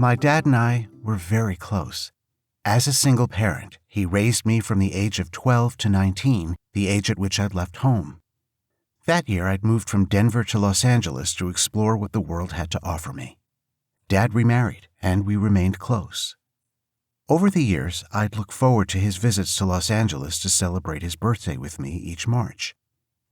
My dad and I were very close. As a single parent, he raised me from the age of 12 to 19, the age at which I'd left home. That year, I'd moved from Denver to Los Angeles to explore what the world had to offer me. Dad remarried, and we remained close. Over the years, I'd look forward to his visits to Los Angeles to celebrate his birthday with me each March.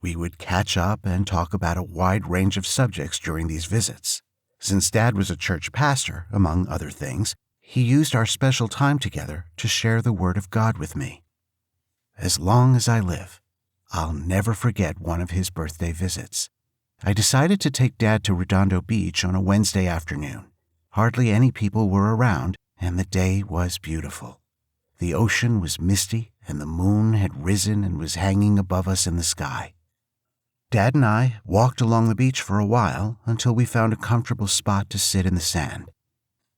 We would catch up and talk about a wide range of subjects during these visits. Since Dad was a church pastor, among other things, he used our special time together to share the Word of God with me. As long as I live, I'll never forget one of his birthday visits. I decided to take Dad to Redondo Beach on a Wednesday afternoon. Hardly any people were around, and the day was beautiful. The ocean was misty, and the moon had risen and was hanging above us in the sky. Dad and I walked along the beach for a while until we found a comfortable spot to sit in the sand.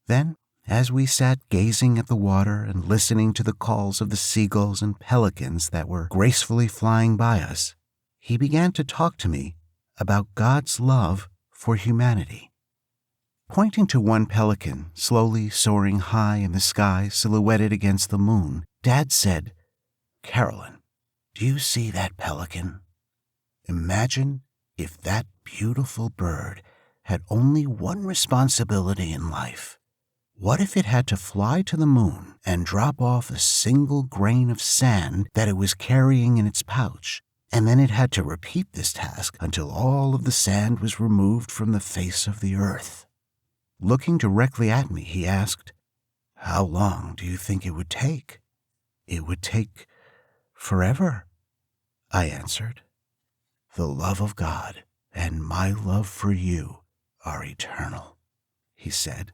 Then, as we sat gazing at the water and listening to the calls of the seagulls and pelicans that were gracefully flying by us, he began to talk to me about God's love for humanity. Pointing to one pelican slowly soaring high in the sky silhouetted against the moon, Dad said, "Carolyn, do you see that pelican? Imagine if that beautiful bird had only one responsibility in life. What if it had to fly to the moon and drop off a single grain of sand that it was carrying in its pouch, and then it had to repeat this task until all of the sand was removed from the face of the earth?" Looking directly at me, he asked, "How long do you think it would take?" "It would take forever," I answered. "The love of God and my love for you are eternal," he said,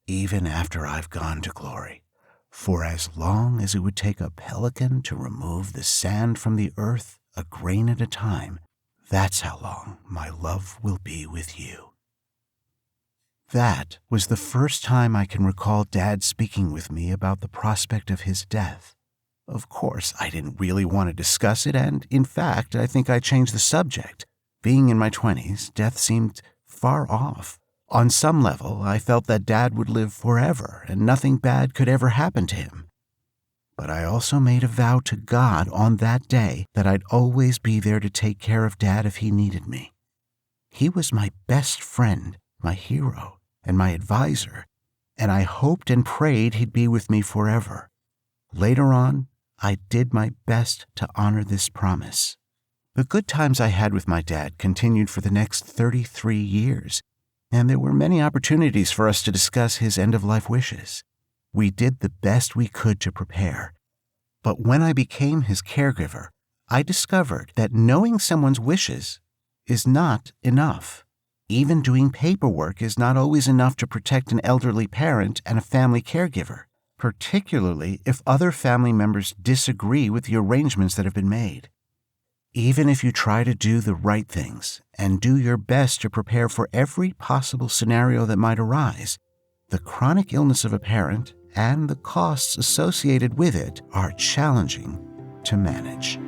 "even after I've gone to glory. For as long as it would take a pelican to remove the sand from the earth a grain at a time, that's how long my love will be with you." That was the first time I can recall Dad speaking with me about the prospect of his death. Of course, I didn't really want to discuss it, and in fact, I think I changed the subject. Being in my 20s, death seemed far off. On some level, I felt that Dad would live forever and nothing bad could ever happen to him. But I also made a vow to God on that day that I'd always be there to take care of Dad if he needed me. He was my best friend, my hero, and my advisor, and I hoped and prayed he'd be with me forever. Later on, I did my best to honor this promise. The good times I had with my dad continued for the next 33 years, and there were many opportunities for us to discuss his end-of-life wishes. We did the best we could to prepare. But when I became his caregiver, I discovered that knowing someone's wishes is not enough. Even doing paperwork is not always enough to protect an elderly parent and a family caregiver, particularly if other family members disagree with the arrangements that have been made. Even if you try to do the right things and do your best to prepare for every possible scenario that might arise, the chronic illness of a parent and the costs associated with it are challenging to manage.